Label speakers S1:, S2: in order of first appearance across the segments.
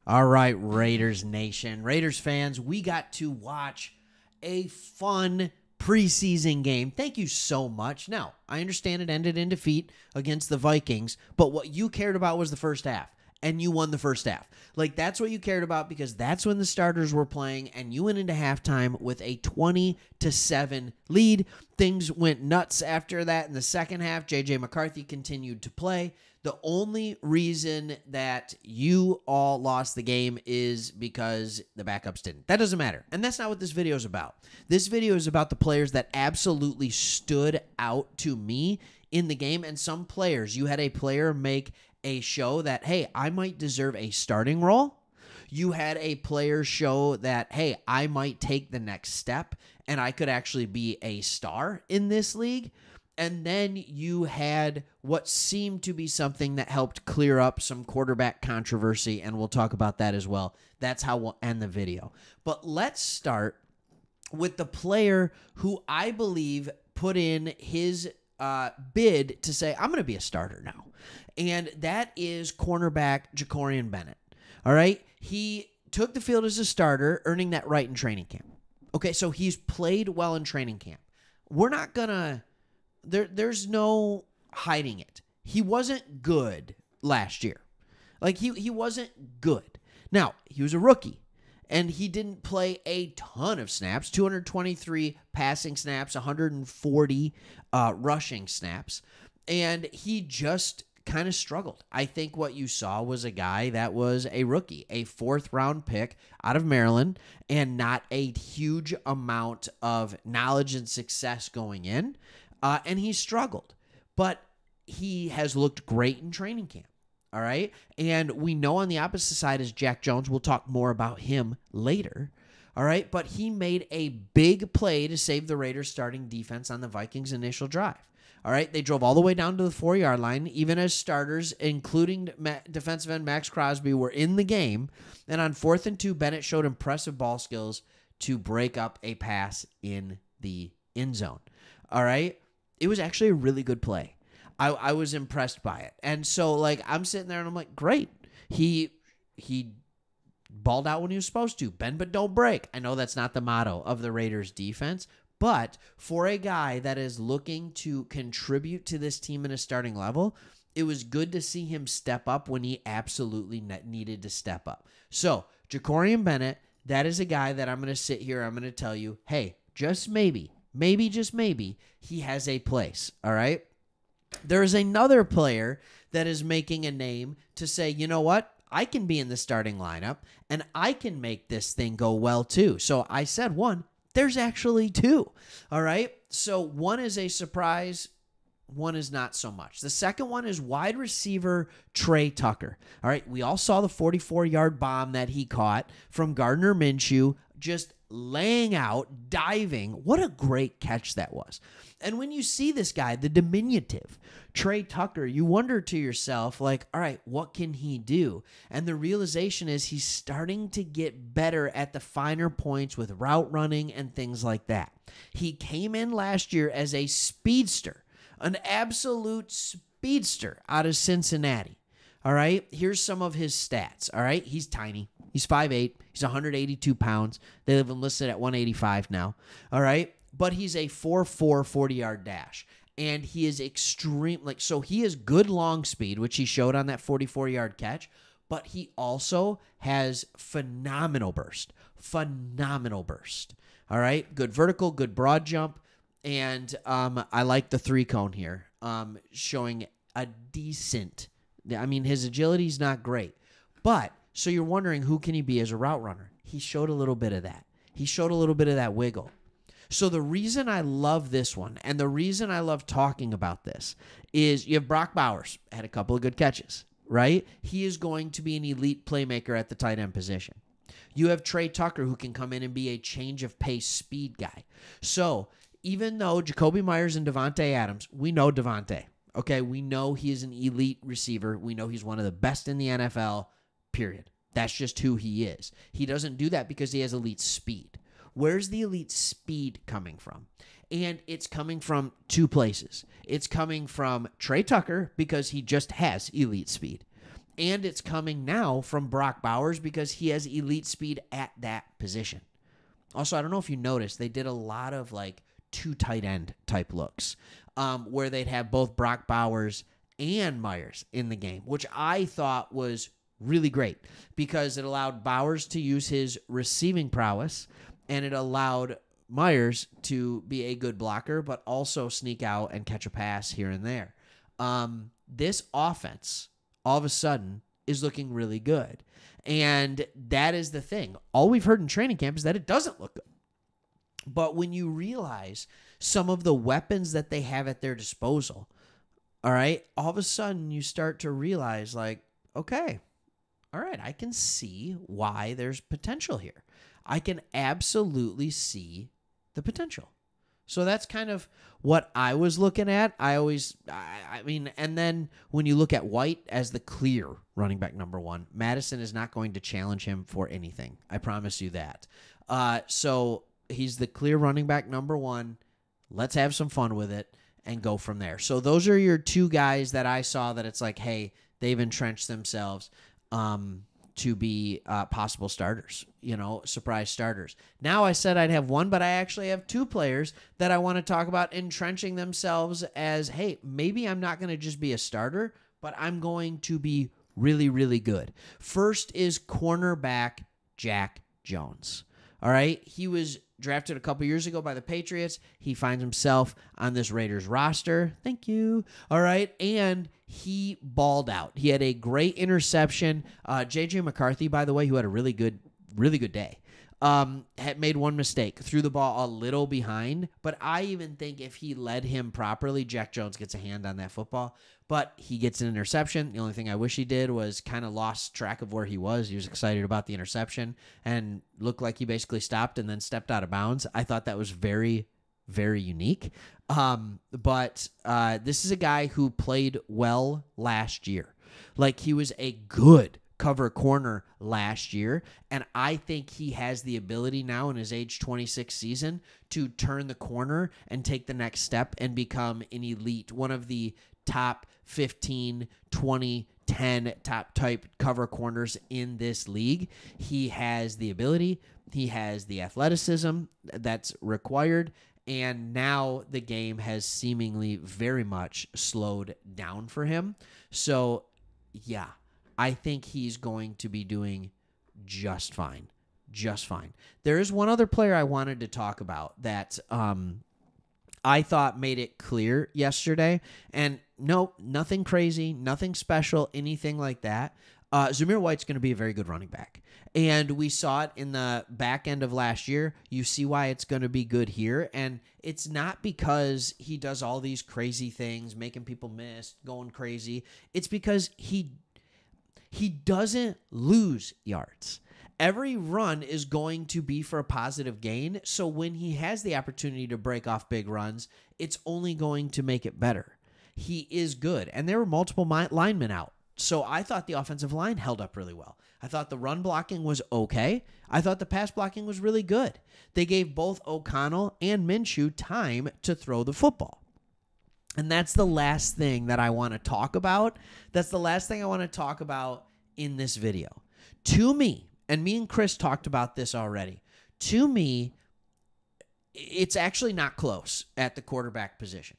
S1: All right, Raiders Nation. Raiders fans, we got to watch a fun preseason game. Thank you so much. Now, I understand it ended in defeat against the Vikings, but what you cared about was the first half, and you won the first half. Like, that's what you cared about because that's when the starters were playing, and you went into halftime with a 20-7 lead. Things went nuts after that in the second half. J.J. McCarthy continued to play. The only reason that you all lost the game is because the backups didn't. That doesn't matter. And that's not what this video is about. This video is about the players that absolutely stood out to me in the game. And some players, you had a player make a show that, hey, I might deserve a starting role. You had a player show that, hey, I might take the next step and I could actually be a star in this league. And then you had what seemed to be something that helped clear up some quarterback controversy, and we'll talk about that as well. That's how we'll end the video. But let's start with the player who I believe put in his bid to say, I'm going to be a starter now. And that is cornerback Jacorian Bennett. All right? He took the field as a starter, earning that right in training camp. Okay, so he's played well in training camp. We're not going to... There's no hiding it. He wasn't good last year. Like, he wasn't good. Now, he was a rookie, and he didn't play a ton of snaps, 223 passing snaps, 140 rushing snaps, and he just kind of struggled. I think what you saw was a guy that was a rookie, a fourth-round pick out of Maryland, and not a huge amount of knowledge and success going in. And he struggled, but he has looked great in training camp, all right? And we know on the opposite side is Jack Jones. We'll talk more about him later, all right? But he made a big play to save the Raiders' starting defense on the Vikings' initial drive, all right? They drove all the way down to the 4-yard line, even as starters, including defensive end Max Crosby, were in the game. And on 4th and 2, Bennett showed impressive ball skills to break up a pass in the end zone, all right? It was actually a really good play. I was impressed by it. And so, like, I'm sitting there and I'm like, great. He balled out when he was supposed to. Bend but don't break. I know that's not the motto of the Raiders defense, but for a guy that is looking to contribute to this team in a starting level, it was good to see him step up when he absolutely needed to step up. So, Jacorian Bennett, that is a guy that I'm going to sit here, I'm going to tell you, hey, just maybe, just maybe, he has a place, all right? There is another player that is making a name to say, you know what? I can be in the starting lineup, and I can make this thing go well too. So I said one. There's actually two, all right? So one is a surprise. One is not so much. The second one is wide receiver Trey Tucker, all right? We all saw the 44-yard bomb that he caught from Gardner Minshew, just laying out, diving. What a great catch that was. And when you see this guy, the diminutive Trey Tucker, you wonder to yourself, like, all right, what can he do? And the realization is he's starting to get better at the finer points with route running and things like that. He came in last year as a speedster, an absolute speedster out of Cincinnati. All right, here's some of his stats. All right, he's tiny. He's 5'8". He's 182 pounds. They have him listed at 185 now. All right, but he's a 4.4 40-yard dash. And he is extreme. So he has good long speed, which he showed on that 44-yard catch. But he also has phenomenal burst. Phenomenal burst. All right, good vertical, good broad jump. And I like the 3-cone here, showing a decent. I mean, his agility is not great. But, so you're wondering, who can he be as a route runner? He showed a little bit of that. He showed a little bit of that wiggle. So the reason I love this one, and the reason I love talking about this, is you have Brock Bowers, had a couple of good catches, right? He is going to be an elite playmaker at the tight end position. You have Trey Tucker, who can come in and be a change of pace speed guy. So even though Jacoby Myers and Devontae Adams, we know Devontae. Okay, we know he is an elite receiver. We know he's one of the best in the NFL, period. That's just who he is. He doesn't do that because he has elite speed. Where's the elite speed coming from? And it's coming from two places. It's coming from Trey Tucker because he just has elite speed. And it's coming now from Brock Bowers because he has elite speed at that position. Also, I don't know if you noticed, they did a lot of like two tight end type looks where they'd have both Brock Bowers and Myers in the game, which I thought was really great because it allowed Bowers to use his receiving prowess and it allowed Myers to be a good blocker, but also sneak out and catch a pass here and there. This offense, all of a sudden, is looking really good. And that is the thing. All we've heard in training camp is that it doesn't look good. But when you realize some of the weapons that they have at their disposal, all right, all of a sudden you start to realize, like, okay, all right, I can see why there's potential here. I can absolutely see the potential. So that's kind of what I was looking at. I mean, and then when you look at White as the clear running back number one, Madison is not going to challenge him for anything. I promise you that. So he's the clear running back number one. Let's have some fun with it and go from there. So those are your two guys that I saw that it's like, hey, they've entrenched themselves to be possible starters, surprise starters. Now I said I'd have one, but I actually have two players that I want to talk about entrenching themselves as, hey, maybe I'm not going to just be a starter, but I'm going to be really, really good. First is cornerback Jack Jones. All right. He was drafted a couple years ago by the Patriots. He finds himself on this Raiders roster. Thank you. All right. And he balled out. He had a great interception. J.J. McCarthy, by the way, who had a really good day, had made one mistake, threw the ball a little behind. But I even think if he led him properly, Jack Jones gets a hand on that football. But he gets an interception. The only thing I wish he did was kind of lost track of where he was. He was excited about the interception and looked like he basically stopped and then stepped out of bounds. I thought that was very, very unique. But this is a guy who played well last year. Like, he was a good cover corner last year, and I think he has the ability now in his age 26 season to turn the corner and take the next step and become an elite, one of the top 15, 20, 10 top type cover corners in this league. He has the ability, he has the athleticism that's required, and now the game has seemingly very much slowed down for him. So, yeah, I think he's going to be doing just fine. Just fine. There is one other player I wanted to talk about that I thought made it clear yesterday. And no, nothing crazy, nothing special, anything like that. Zamir White's going to be a very good running back. And we saw it in the back end of last year. You see why it's going to be good here. And it's not because he does all these crazy things, making people miss, going crazy. It's because he doesn't lose yards. Every run is going to be for a positive gain. So when he has the opportunity to break off big runs, it's only going to make it better. He is good. And there were multiple linemen out. So I thought the offensive line held up really well. I thought the run blocking was okay. I thought the pass blocking was really good. They gave both O'Connell and Minshew time to throw the football. And that's the last thing that I want to talk about. That's the last thing I want to talk about in this video. To me, and me and Chris talked about this already, to me, it's actually not close at the quarterback position.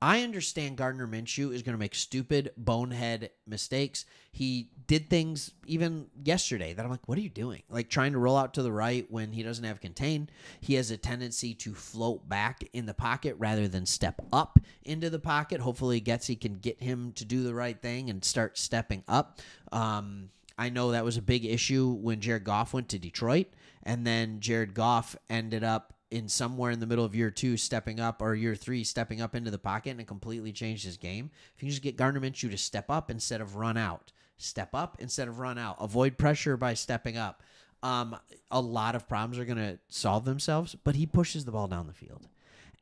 S1: I understand Gardner Minshew is going to make stupid, bonehead mistakes. He did things even yesterday that I'm like, what are you doing? Like trying to roll out to the right when he doesn't have contain. He has a tendency to float back in the pocket rather than step up into the pocket. Hopefully Getsy can get him to do the right thing and start stepping up. I know that was a big issue when Jared Goff went to Detroit, and then Jared Goff ended up in somewhere in the middle of year 2 stepping up, or year 3 stepping up into the pocket, and it completely changed his game. If you just get Gardner Minshew to step up instead of run out, step up instead of run out, avoid pressure by stepping up, a lot of problems are going to solve themselves, but he pushes the ball down the field.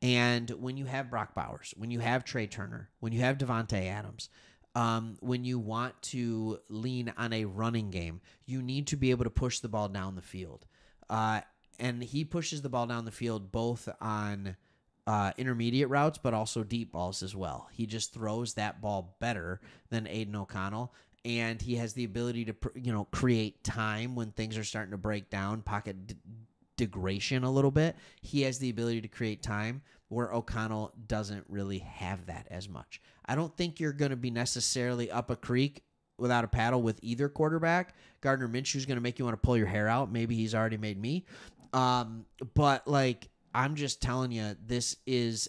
S1: And when you have Brock Bowers, when you have Trey Turner, when you have Devontae Adams, when you want to lean on a running game, you need to be able to push the ball down the field. And he pushes the ball down the field both on intermediate routes, but also deep balls as well. He just throws that ball better than Aiden O'Connell, and he has the ability to create time when things are starting to break down, pocket degradation a little bit. He has the ability to create time where O'Connell doesn't really have that as much. I don't think you're going to be necessarily up a creek without a paddle with either quarterback. Gardner Minshew's going to make you want to pull your hair out. Maybe he's already made me. But like, I'm just telling you,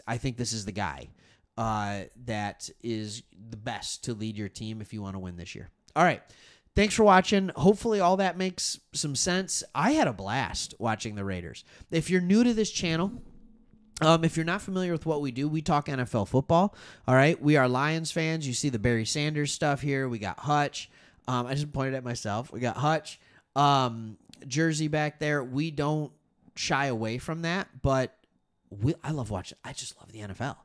S1: I think this is the guy that is the best to lead your team if you want to win this year. All right. Thanks for watching. Hopefully all that makes some sense. I had a blast watching the Raiders. If you're new to this channel, if you're not familiar with what we do, we talk NFL football. All right. We are Lions fans. You see the Barry Sanders stuff here. We got Hutch. I just pointed at myself. We got Hutch. Jersey back there. We don't shy away from that, but I love watching. I just love the NFL.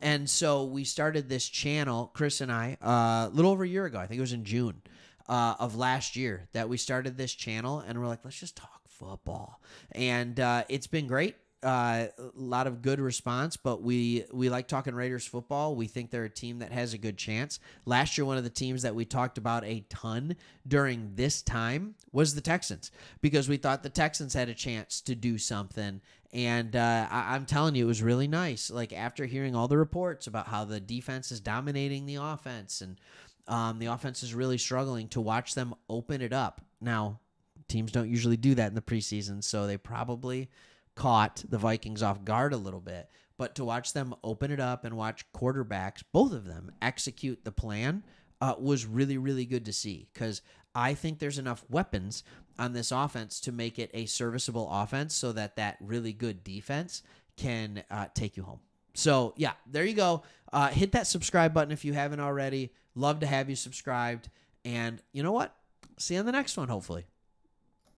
S1: And so we started this channel, Chris and I, a little over a year ago. I think it was in June of last year that we started this channel, and we're like, let's just talk football. And it's been great. A lot of good response, but we like talking Raiders football. We think they're a team that has a good chance. Last year, one of the teams that we talked about a ton during this time was the Texans, because we thought the Texans had a chance to do something. And I'm telling you, it was really nice. Like, after hearing all the reports about how the defense is dominating the offense and the offense is really struggling, to watch them open it up. Now, teams don't usually do that in the preseason, so they probably caught the Vikings off guard a little bit. But to watch them open it up and watch quarterbacks, both of them, execute the plan was really, really good to see, because I think there's enough weapons on this offense to make it a serviceable offense so that really good defense can take you home. So, yeah, there you go. Hit that subscribe button if you haven't already. Love to have you subscribed. And you know what? See you on the next one, hopefully.